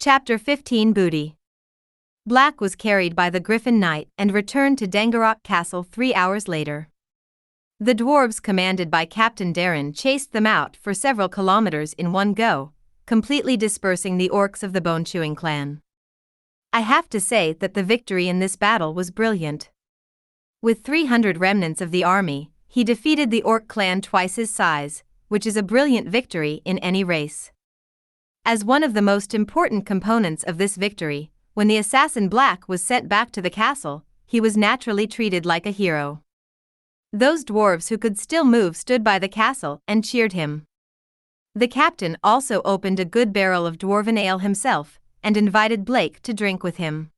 Chapter 15 Booty. Black was carried by the Griffin Knight and returned to Dangarok Castle 3 hours later. The dwarves commanded by Captain Darren chased them out for several kilometers in one go, completely dispersing the orcs of the Bone-Chewing clan. I have to say that the victory in this battle was brilliant. With 300 remnants of the army, he defeated the orc clan twice his size, which is a brilliant victory in any race. As one of the most important components of this victory, when the assassin Black was sent back to the castle, he was naturally treated like a hero. Those dwarves who could still move stood by the castle and cheered him. The captain also opened a good barrel of dwarven ale himself, and invited Blake to drink with him.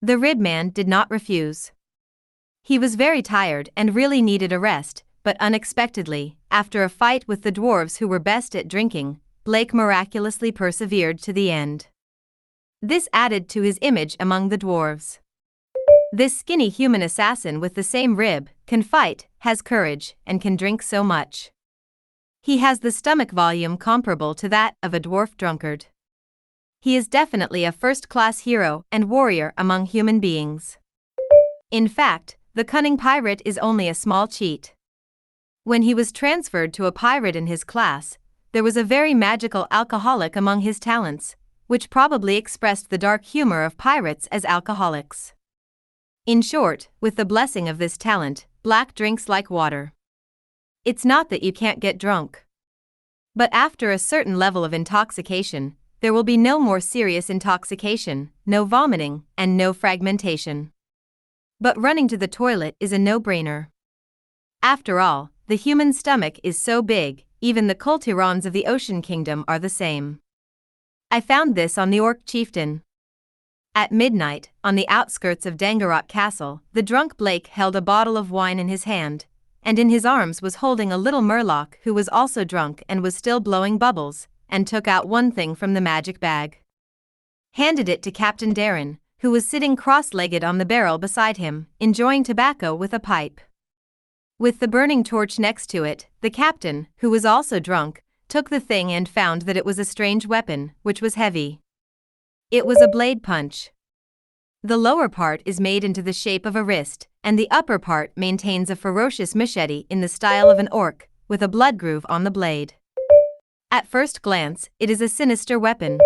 The Ribman did not refuse. He was very tired and really needed a rest, but unexpectedly, after a fight with the dwarves who were best at drinking, Blake miraculously persevered to the end. This added to his image among the dwarves. This skinny human assassin with the same rib can fight, has courage, and can drink so much. He has the stomach volume comparable to that of a dwarf drunkard. He is definitely a first-class hero and warrior among human beings. In fact, the cunning pirate is only a small cheat. When he was transferred to a pirate in his class, there was a very magical alcoholic among his talents, which probably expressed the dark humor of pirates as alcoholics. In short, with the blessing of this talent, Black drinks like water. It's not that you can't get drunk. But after a certain level of intoxication, there will be no more serious intoxication, no vomiting, and no fragmentation. But running to the toilet is a no-brainer. After all, the human stomach is so big, even the Kultirons of the Ocean Kingdom are the same. I found this on the Orc Chieftain. At midnight, on the outskirts of Dangarok Castle, the drunk Blake held a bottle of wine in his hand, and in his arms was holding a little Murloc who was also drunk and was still blowing bubbles, and took out one thing from the magic bag. Handed it to Captain Darren, who was sitting cross-legged on the barrel beside him, enjoying tobacco with a pipe. With the burning torch next to it, the captain, who was also drunk, took the thing and found that it was a strange weapon, which was heavy. It was a blade punch. The lower part is made into the shape of a wrist, and the upper part maintains a ferocious machete in the style of an orc, with a blood groove on the blade. At first glance, it is a sinister weapon.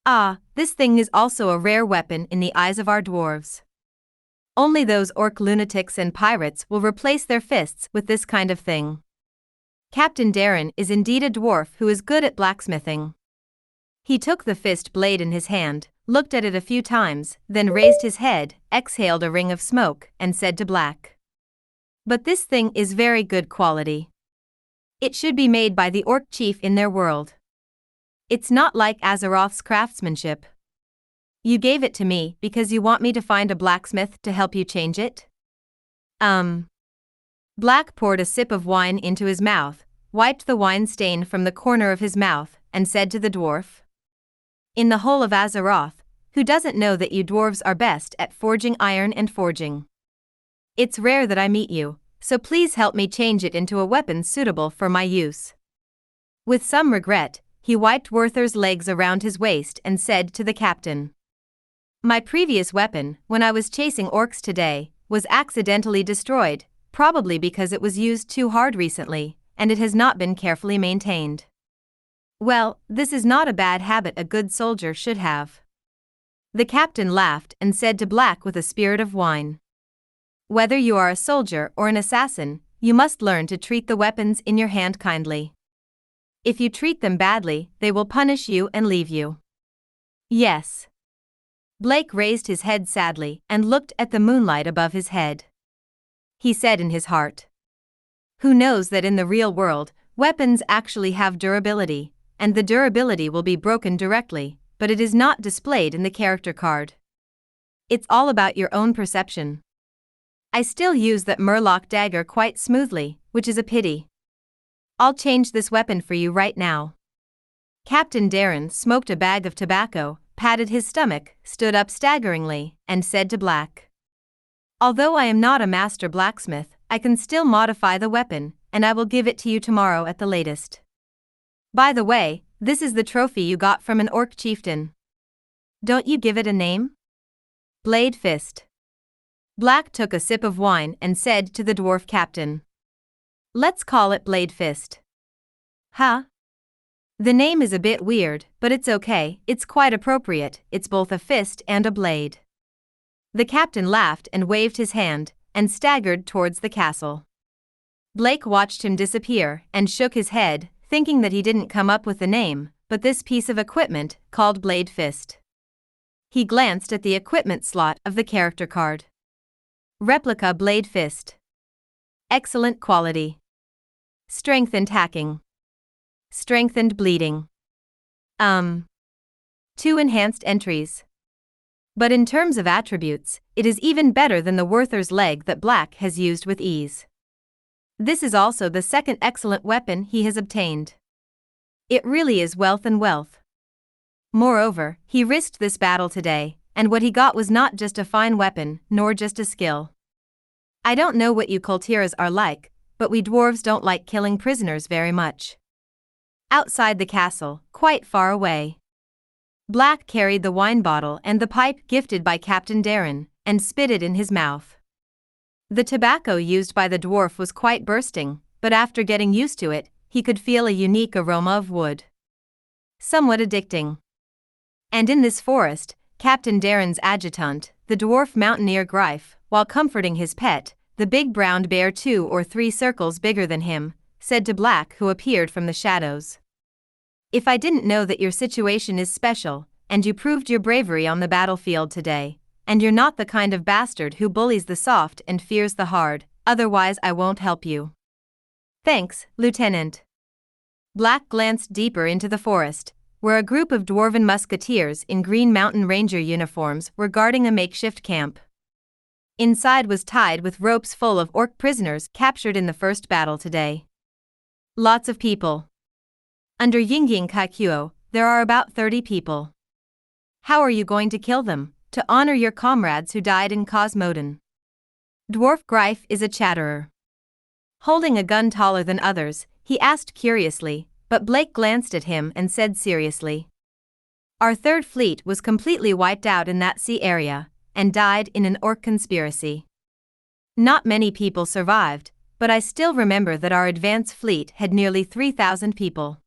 Ah, this thing is also a rare weapon in the eyes of our dwarves. Only those orc lunatics and pirates will replace their fists with this kind of thing. Captain Darren is indeed a dwarf who is good at blacksmithing. He took the fist blade in his hand, looked at it a few times, then raised his head, exhaled a ring of smoke, and said to Black, "But this thing is very good quality. It should be made by the orc chief in their world. It's not like Azeroth's craftsmanship. You gave it to me because you want me to find a blacksmith to help you change it?" Black poured a sip of wine into his mouth, wiped the wine stain from the corner of his mouth, and said to the dwarf, "In the whole of Azeroth, who doesn't know that you dwarves are best at forging iron and forging? It's rare that I meet you, so please help me change it into a weapon suitable for my use." With some regret, he wiped Werther's legs around his waist and said to the captain, "My previous weapon, when I was chasing orcs today, was accidentally destroyed, probably because it was used too hard recently, and it has not been carefully maintained. Well, this is not a bad habit a good soldier should have." The captain laughed and said to Black with a spirit of wine, "Whether you are a soldier or an assassin, you must learn to treat the weapons in your hand kindly. If you treat them badly, they will punish you and leave you." "Yes." Blake raised his head sadly and looked at the moonlight above his head. He said in his heart, "Who knows that in the real world, weapons actually have durability, and the durability will be broken directly, but it is not displayed in the character card. It's all about your own perception. I still use that Murloc dagger quite smoothly, which is a pity. I'll change this weapon for you right now." Captain Darren smoked a bag of tobacco, patted his stomach, stood up staggeringly, and said to Black, "Although I am not a master blacksmith, I can still modify the weapon, and I will give it to you tomorrow at the latest. By the way, this is the trophy you got from an orc chieftain." Don't you give it a name? Blade Fist. Black took a sip of wine and said to the dwarf captain. Let's call it Blade Fist. Huh? The name is a bit weird, but it's okay, it's quite appropriate, it's both a fist and a blade. The captain laughed and waved his hand, and staggered towards the castle. Blake watched him disappear and shook his head, thinking that he didn't come up with the name, but this piece of equipment, called Blade Fist. He glanced at the equipment slot of the character card. Replica Blade Fist. Excellent quality. Strengthened hacking. Strengthened bleeding. 2 enhanced entries. But in terms of attributes, it is even better than the Werther's leg that Black has used with ease. This is also the second excellent weapon he has obtained. It really is wealth and wealth. Moreover, he risked this battle today, and what he got was not just a fine weapon, nor just a skill. I don't know what you Kultiras are like, but we dwarves don't like killing prisoners very much. Outside the castle, quite far away, Black carried the wine bottle and the pipe gifted by Captain Darren, and spit it in his mouth. The tobacco used by the dwarf was quite bursting, but after getting used to it, he could feel a unique aroma of wood. Somewhat addicting. And in this forest, Captain Darren's adjutant, the dwarf mountaineer Greif, while comforting his pet, the big brown bear 2 or 3 circles bigger than him, said to Black, who appeared from the shadows. If I didn't know that your situation is special, and you proved your bravery on the battlefield today, and you're not the kind of bastard who bullies the soft and fears the hard, otherwise I won't help you. Thanks, Lieutenant. Black glanced deeper into the forest, where a group of dwarven musketeers in green mountain ranger uniforms were guarding a makeshift camp. Inside was tied with ropes full of orc prisoners captured in the first battle today. Lots of people. Under Yingying Kaikyo, there are about 30 people. How are you going to kill them, to honor your comrades who died in Cosmoden? Dwarf Greif is a chatterer. Holding a gun taller than others, he asked curiously, but Blake glanced at him and said seriously. Our third fleet was completely wiped out in that sea area, and died in an orc conspiracy. Not many people survived, but I still remember that our advance fleet had nearly 3,000 people.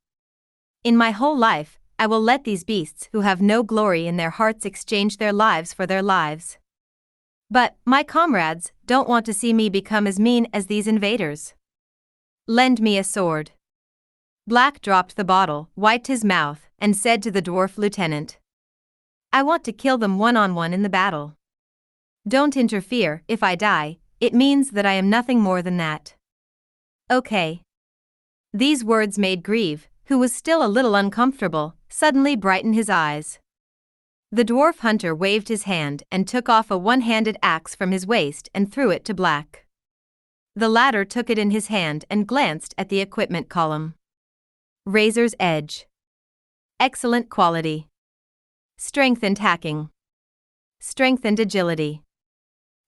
In my whole life, I will let these beasts who have no glory in their hearts exchange their lives for their lives. But, my comrades, don't want to see me become as mean as these invaders. Lend me a sword. Black dropped the bottle, wiped his mouth, and said to the dwarf lieutenant. I want to kill them one-on-one in the battle. Don't interfere, if I die, it means that I am nothing more than that. Okay. These words made Grieve, who was still a little uncomfortable, suddenly brighten his eyes. The dwarf hunter waved his hand and took off a one-handed axe from his waist and threw it to Black. The latter took it in his hand and glanced at the equipment column. Razor's edge. Excellent quality. Strengthened hacking. Strengthened agility.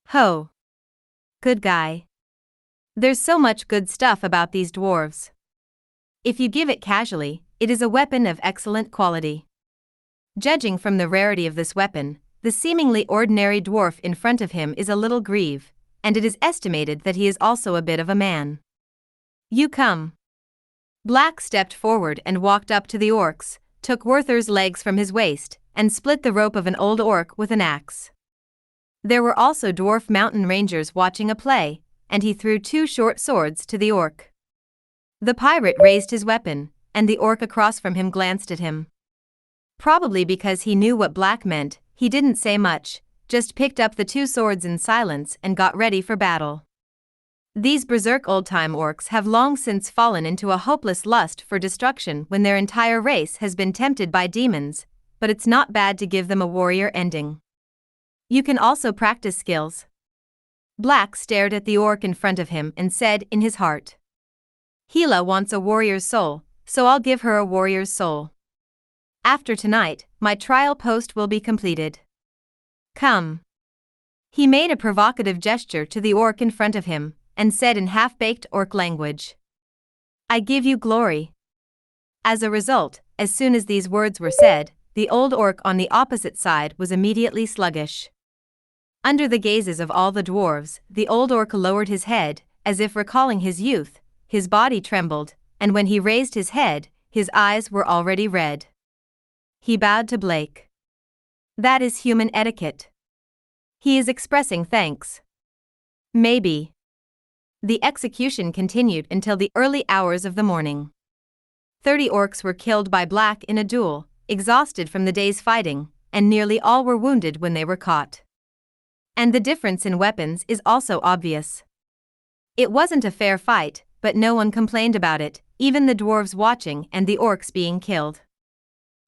Ho. Good guy. There's so much good stuff about these dwarves. If you give it casually, it is a weapon of excellent quality. Judging from the rarity of this weapon, the seemingly ordinary dwarf in front of him is a little Grieve, and it is estimated that he is also a bit of a man. You come. Black stepped forward and walked up to the orcs, took Werther's legs from his waist, and split the rope of an old orc with an axe. There were also dwarf mountain rangers watching a play, and he threw 2 short swords to the orc. The pirate raised his weapon, and the orc across from him glanced at him. Probably because he knew what Black meant, he didn't say much, just picked up the 2 swords in silence and got ready for battle. These berserk old-time orcs have long since fallen into a hopeless lust for destruction when their entire race has been tempted by demons, but it's not bad to give them a warrior ending. You can also practice skills. Black stared at the orc in front of him and said in his heart. Hela wants a warrior's soul, so I'll give her a warrior's soul. After tonight, my trial post will be completed. Come. He made a provocative gesture to the orc in front of him, and said in half-baked orc language. I give you glory. As a result, as soon as these words were said, the old orc on the opposite side was immediately sluggish. Under the gazes of all the dwarves, the old orc lowered his head, as if recalling his youth, his body trembled, and when he raised his head, his eyes were already red. He bowed to Blake. That is human etiquette. He is expressing thanks. Maybe. The execution continued until the early hours of the morning. 30 orcs were killed by Black in a duel, exhausted from the day's fighting, and nearly all were wounded when they were caught. And the difference in weapons is also obvious. It wasn't a fair fight, but no one complained about it, even the dwarves watching and the orcs being killed.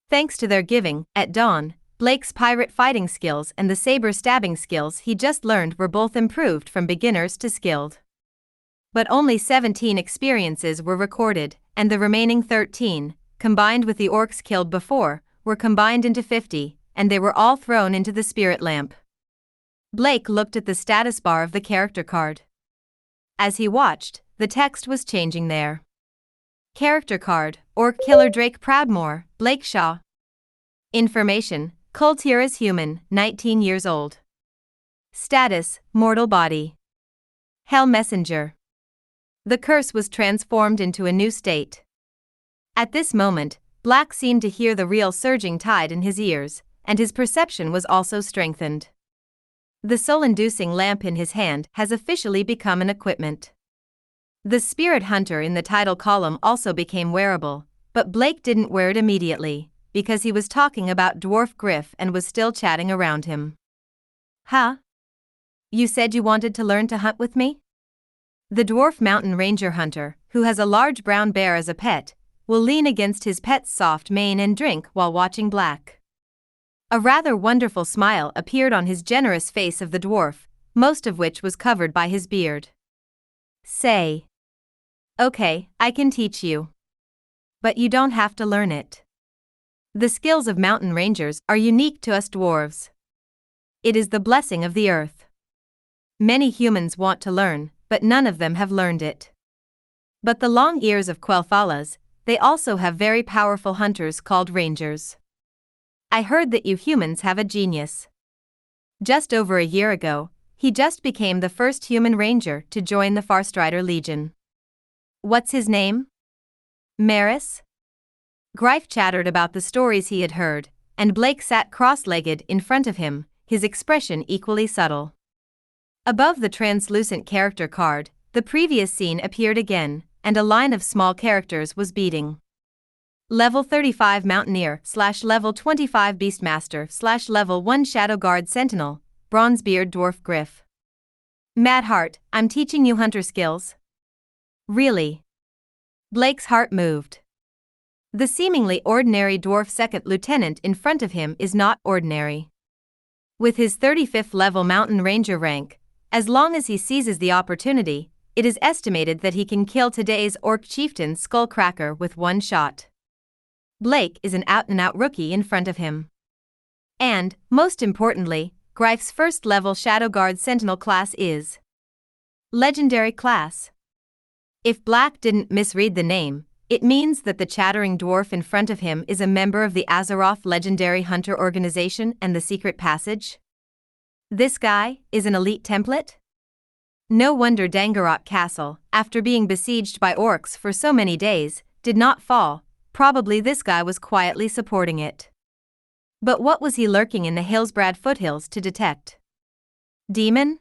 Thanks to their giving, at dawn, Blake's pirate fighting skills and the saber stabbing skills he just learned were both improved from beginners to skilled. But only 17 experiences were recorded, and the remaining 13, combined with the orcs killed before, were combined into 50, and they were all thrown into the spirit lamp. Blake looked at the status bar of the character card. As he watched, the text was changing there. Character card, Orc Killer Drake Proudmoore, Blake Shaw. Information, Kultira's human, 19 years old. Status, mortal body. Hell messenger. The curse was transformed into a new state. At this moment, Black seemed to hear the real surging tide in his ears, and his perception was also strengthened. The soul-inducing lamp in his hand has officially become an equipment. The Spirit Hunter in the title column also became wearable, but Blake didn't wear it immediately, because he was talking about Dwarf Griff and was still chatting around him. Huh? You said you wanted to learn to hunt with me? The Dwarf Mountain Ranger Hunter, who has a large brown bear as a pet, will lean against his pet's soft mane and drink while watching Black. A rather wonderful smile appeared on his generous face of the dwarf, most of which was covered by his beard. Say. Okay, I can teach you. But you don't have to learn it. The skills of mountain rangers are unique to us dwarves. It is the blessing of the earth. Many humans want to learn, but none of them have learned it. But the long ears of Quel'Thalas, they also have very powerful hunters called rangers. I heard that you humans have a genius. Just over a year ago, he just became the first human ranger to join the Farstrider Legion. What's his name? Maris? Greif chattered about the stories he had heard, and Blake sat cross-legged in front of him, his expression equally subtle. Above the translucent character card, the previous scene appeared again, and a line of small characters was beating. Level 35 Mountaineer / Level 25 Beastmaster / Level 1 Shadow Guard Sentinel, Bronzebeard Dwarf Griff. Mad Heart, I'm teaching you hunter skills. Really? Blake's heart moved. The seemingly ordinary dwarf second lieutenant in front of him is not ordinary. With his 35th level mountain ranger rank, as long as he seizes the opportunity, it is estimated that he can kill today's orc chieftain Skullcracker with one shot. Blake is an out-and-out rookie in front of him. And, most importantly, Greif's first-level Shadow Guard Sentinel class is Legendary class. If Black didn't misread the name, it means that the chattering dwarf in front of him is a member of the Azeroth Legendary Hunter Organization and the Secret Passage. This guy is an elite template? No wonder Dangarok Castle, after being besieged by orcs for so many days, did not fall. Probably this guy was quietly supporting it. But what was he lurking in the Hillsbrad foothills to detect? Demon?